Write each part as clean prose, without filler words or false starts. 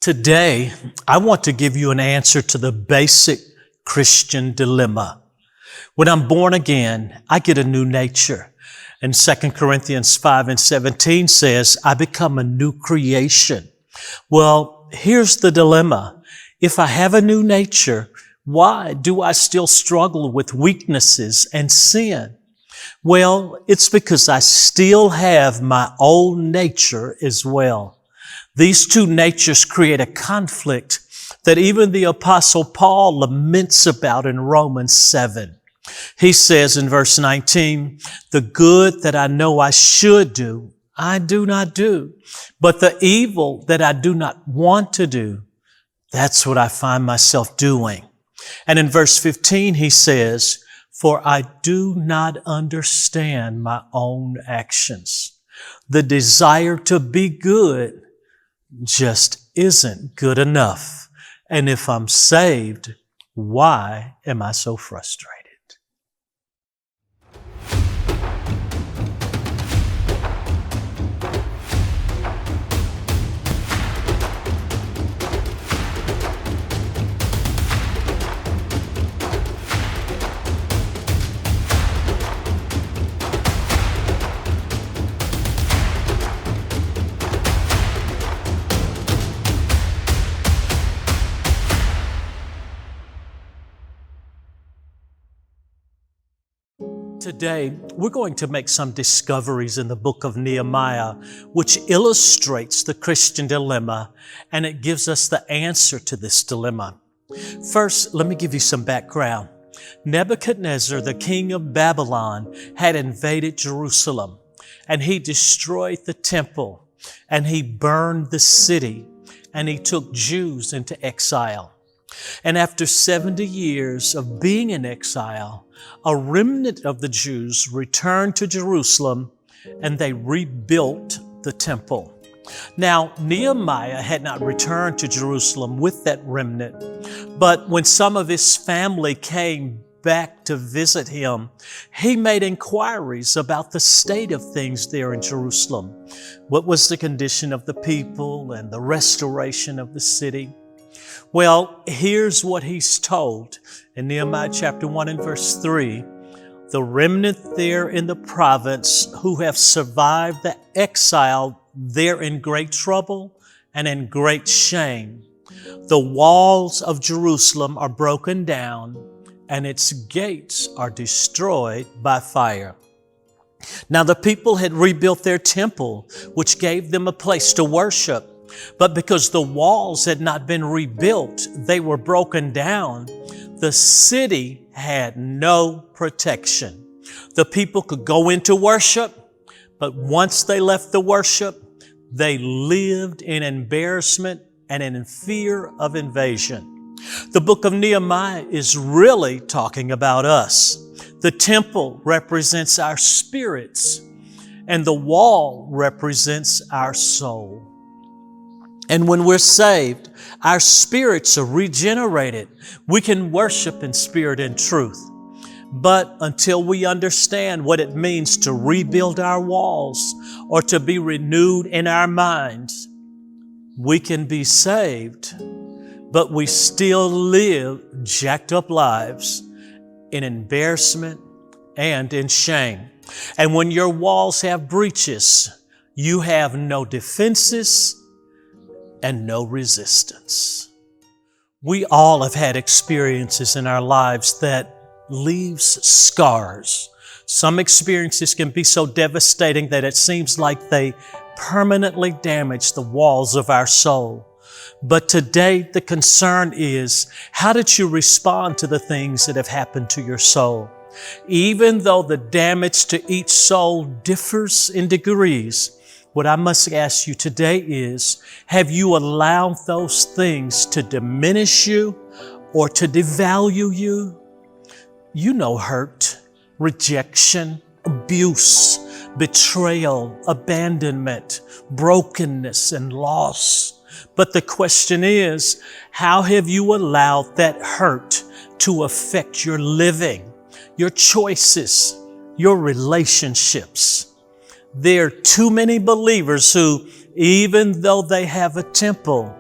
Today, I want to give you an answer to the basic Christian dilemma. When I'm born again, I get a new nature. And 2 Corinthians 5:17 says, I become a new creation. Well, here's the dilemma. If I have a new nature, why do I still struggle with weaknesses and sin? Well, it's because I still have my old nature as well. These two natures create a conflict that even the Apostle Paul laments about in Romans 7. He says in verse 19, the good that I know I should do, I do not do. But the evil that I do not want to do, that's what I find myself doing. And in verse 15, he says, for I do not understand my own actions. The desire to be good just isn't good enough. And if I'm saved, why am I so frustrated? Today, we're going to make some discoveries in the book of Nehemiah, which illustrates the Christian dilemma, and it gives us the answer to this dilemma. First, let me give you some background. Nebuchadnezzar, the king of Babylon, had invaded Jerusalem, and he destroyed the temple, and he burned the city, and he took Jews into exile. And after 70 years of being in exile, a remnant of the Jews returned to Jerusalem and they rebuilt the temple. Now, Nehemiah had not returned to Jerusalem with that remnant, but when some of his family came back to visit him, he made inquiries about the state of things there in Jerusalem. What was the condition of the people and the restoration of the city? Well, here's what he's told in Nehemiah chapter 1 and verse 3. The remnant there in the province who have survived the exile, they're in great trouble and in great shame. The walls of Jerusalem are broken down and its gates are destroyed by fire. Now the people had rebuilt their temple, which gave them a place to worship. But because the walls had not been rebuilt, they were broken down. The city had no protection. The people could go into worship, but once they left the worship, they lived in embarrassment and in fear of invasion. The book of Nehemiah is really talking about us. The temple represents our spirits, and the wall represents our soul. And when we're saved, our spirits are regenerated. We can worship in spirit and truth. But until we understand what it means to rebuild our walls or to be renewed in our minds, we can be saved, but we still live jacked up lives in embarrassment and in shame. And when your walls have breaches, you have no defenses and no resistance. We all have had experiences in our lives that leaves scars. Some experiences can be so devastating that it seems like they permanently damage the walls of our soul. But today the concern is, how did you respond to the things that have happened to your soul? Even though the damage to each soul differs in degrees, what I must ask you today is, have you allowed those things to diminish you or to devalue you? You know hurt, rejection, abuse, betrayal, abandonment, brokenness, and loss. But the question is, how have you allowed that hurt to affect your living, your choices, your relationships? There are too many believers who, even though they have a temple,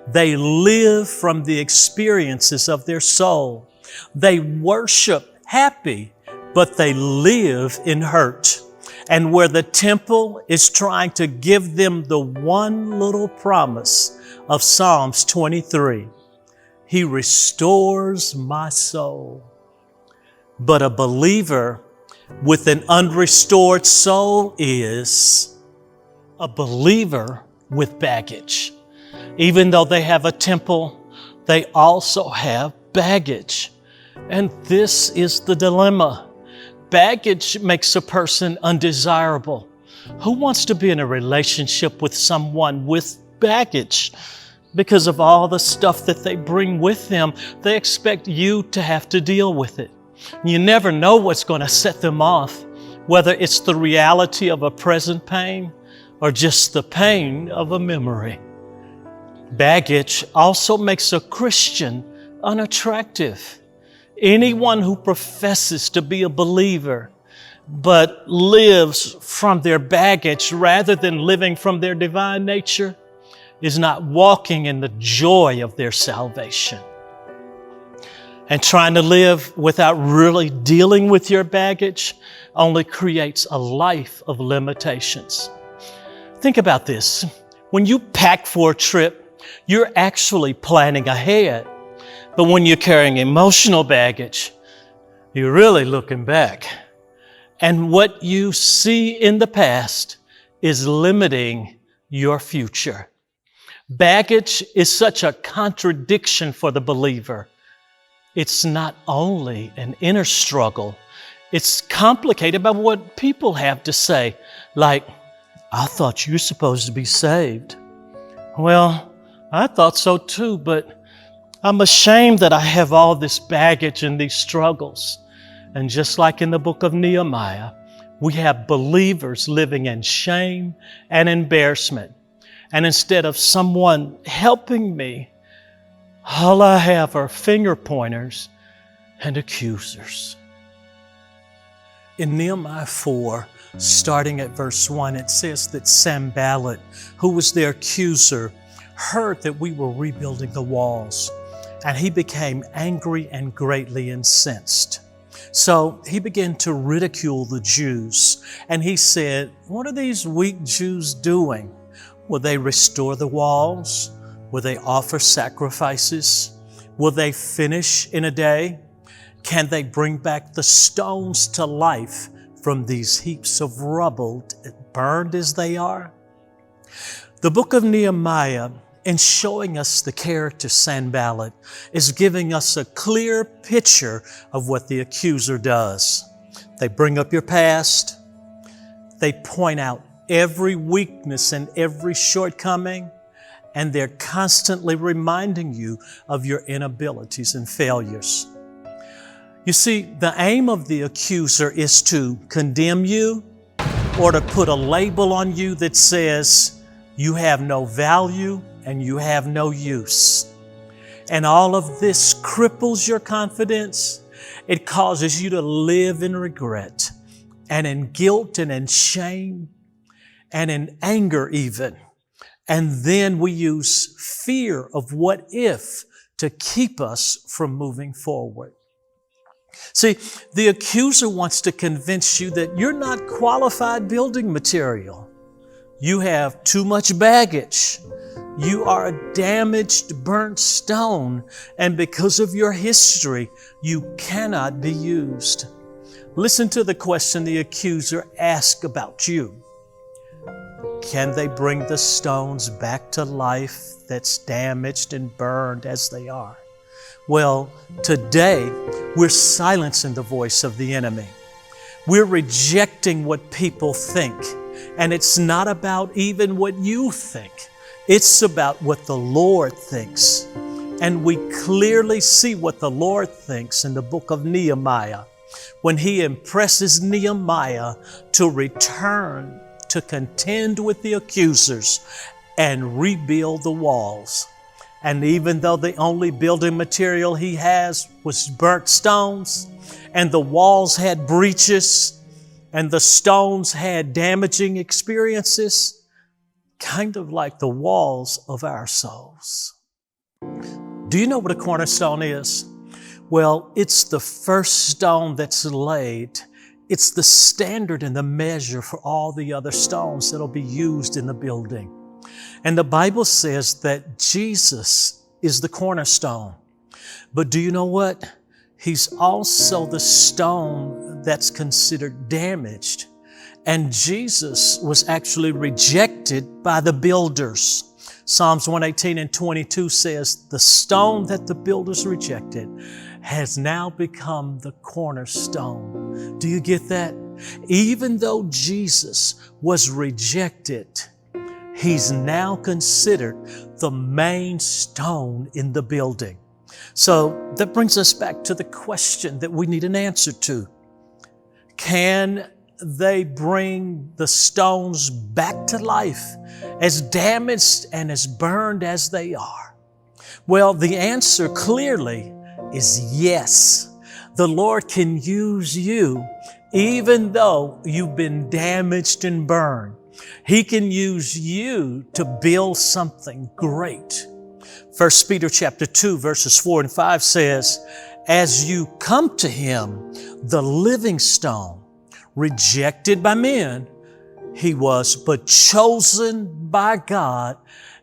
They live from the experiences of their soul. They worship happy, but they live in hurt. And where the temple is trying to give them the one little promise of Psalms 23, He restores my soul. But a believer with an unrestored soul is a believer with baggage. Even though they have a temple, they also have baggage. And this is the dilemma. Baggage makes a person undesirable. Who wants to be in a relationship with someone with baggage? Because of all the stuff that they bring with them, they expect you to have to deal with it. You never know what's going to set them off, whether it's the reality of a present pain or just the pain of a memory. Baggage also makes a Christian unattractive. Anyone who professes to be a believer but lives from their baggage rather than living from their divine nature is not walking in the joy of their salvation. And trying to live without really dealing with your baggage only creates a life of limitations. Think about this. When you pack for a trip, you're actually planning ahead. But when you're carrying emotional baggage, you're really looking back. And what you see in the past is limiting your future. Baggage is such a contradiction for the believer. It's not only an inner struggle, it's complicated by what people have to say, like, I thought you're supposed to be saved. Well, I thought so too, but I'm ashamed that I have all this baggage and these struggles. And just like in the book of Nehemiah, we have believers living in shame and embarrassment. And instead of someone helping me, all I have are finger pointers and accusers. In Nehemiah 4, starting at verse 1, it says that Sanballat, who was their accuser, heard that we were rebuilding the walls, and he became angry and greatly incensed. So he began to ridicule the Jews, and he said, "What are these weak Jews doing? Will they restore the walls? Will they offer sacrifices? Will they finish in a day? Can they bring back the stones to life from these heaps of rubble, burned as they are?" The book of Nehemiah, in showing us the character Sanballat, is giving us a clear picture of what the accuser does. They bring up your past. They point out every weakness and every shortcoming, and they're constantly reminding you of your inabilities and failures. You see, the aim of the accuser is to condemn you or to put a label on you that says you have no value and you have no use. And all of this cripples your confidence. It causes you to live in regret and in guilt and in shame and in anger even. And then we use fear of what if to keep us from moving forward. See, the accuser wants to convince you that you're not qualified building material. You have too much baggage. You are a damaged, burnt stone, and because of your history, you cannot be used. Listen to the question the accuser asks about you. Can they bring the stones back to life that's damaged and burned as they are? Well, today, we're silencing the voice of the enemy. We're rejecting what people think, and it's not about even what you think. It's about what the Lord thinks. And we clearly see what the Lord thinks in the book of Nehemiah, when He impresses Nehemiah to return to contend with the accusers and rebuild the walls. And even though the only building material he has was burnt stones, and the walls had breaches, and the stones had damaging experiences, kind of like the walls of our souls. Do you know what a cornerstone is? Well, it's the first stone that's laid. It's the standard and the measure for all the other stones that'll be used in the building. And the Bible says that Jesus is the cornerstone. But do you know what? He's also the stone that's considered damaged. And Jesus was actually rejected by the builders. Psalms 118:22 says, the stone that the builders rejected has now become the cornerstone. Do you get that? Even though Jesus was rejected, he's now considered the main stone in the building. So that brings us back to the question that we need an answer to. Can they bring the stones back to life, as damaged and as burned as they are? Well, the answer clearly is yes. The Lord can use you even though you've been damaged and burned. He can use you to build something great. 1 Peter chapter 2, verses 4 and 5 says, as you come to him, the living stone, rejected by men, he was, but chosen by God.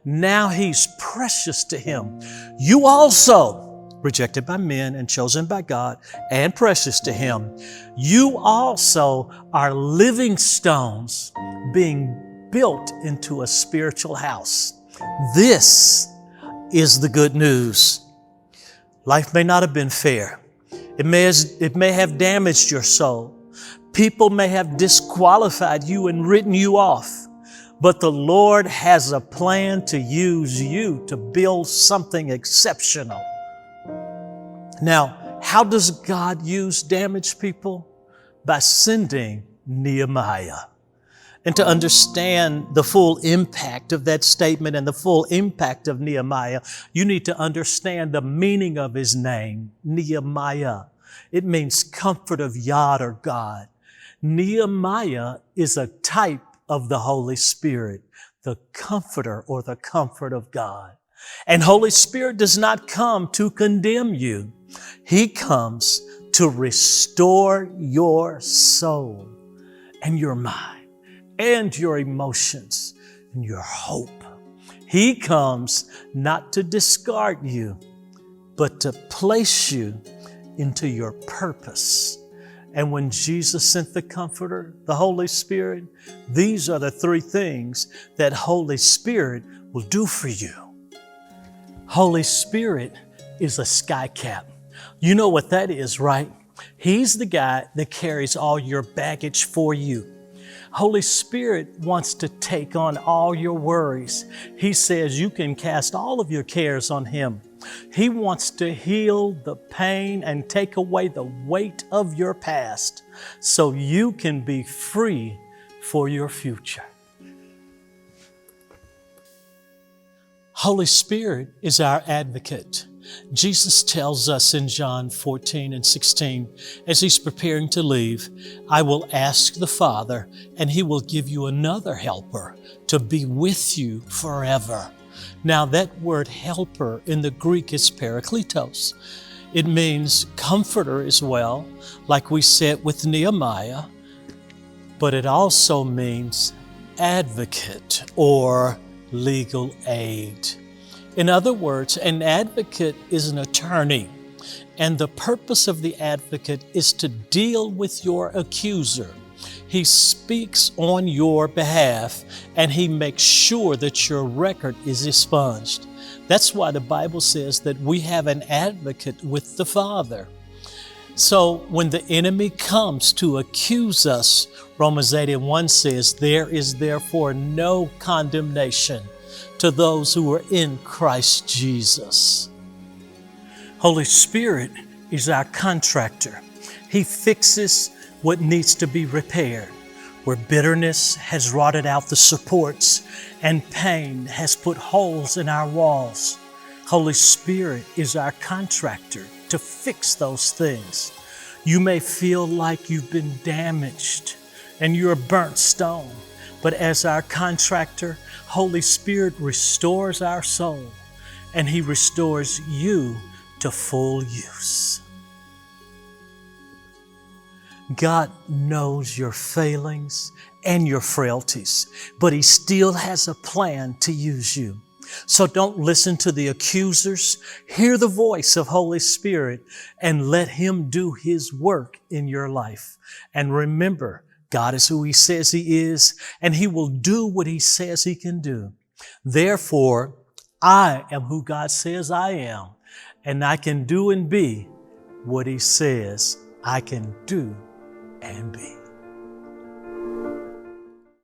Now he's precious to him. You also, rejected by men and chosen by God and precious to him, you also are living stones being built into a spiritual house. This is the good news. Life may not have been fair. It may have damaged your soul. People may have disqualified you and written you off, but the Lord has a plan to use you to build something exceptional. Now, how does God use damaged people? By sending Nehemiah. And to understand the full impact of that statement and the full impact of Nehemiah, you need to understand the meaning of his name, Nehemiah. It means comfort of Yod or God. Nehemiah is a type of the Holy Spirit, the comforter or the comfort of God. And Holy Spirit does not come to condemn you. He comes to restore your soul and your mind and your emotions and your hope. He comes not to discard you, but to place you into your purpose. And when Jesus sent the Comforter, the Holy Spirit, these are the three things that Holy Spirit will do for you. Holy Spirit is a sky cap. You know what that is, right? He's the guy that carries all your baggage for you. Holy Spirit wants to take on all your worries. He says you can cast all of your cares on him. He wants to heal the pain and take away the weight of your past so you can be free for your future. Holy Spirit is our advocate. Jesus tells us in John 14:16, as he's preparing to leave, I will ask the Father, and he will give you another helper to be with you forever. Now that word helper in the Greek is parakletos. It means comforter as well, like we said with Nehemiah, but it also means advocate or legal aid. In other words, an advocate is an attorney, and the purpose of the advocate is to deal with your accuser. He speaks on your behalf, and he makes sure that your record is expunged. That's why the Bible says that we have an advocate with the Father. So when the enemy comes to accuse us, Romans 8:1 says, there is therefore no condemnation to those who are in Christ Jesus. Holy Spirit is our contractor. He fixes what needs to be repaired. Where bitterness has rotted out the supports and pain has put holes in our walls, Holy Spirit is our contractor to fix those things. You may feel like you've been damaged and you're a burnt stone, But as our contractor, Holy Spirit restores our soul, and He restores you to full use. God knows your failings and your frailties, but He still has a plan to use you. So don't listen to the accusers. Hear the voice of Holy Spirit and let Him do His work in your life. And remember, God is who He says He is, and He will do what He says He can do. Therefore, I am who God says I am, and I can do and be what He says I can do and be.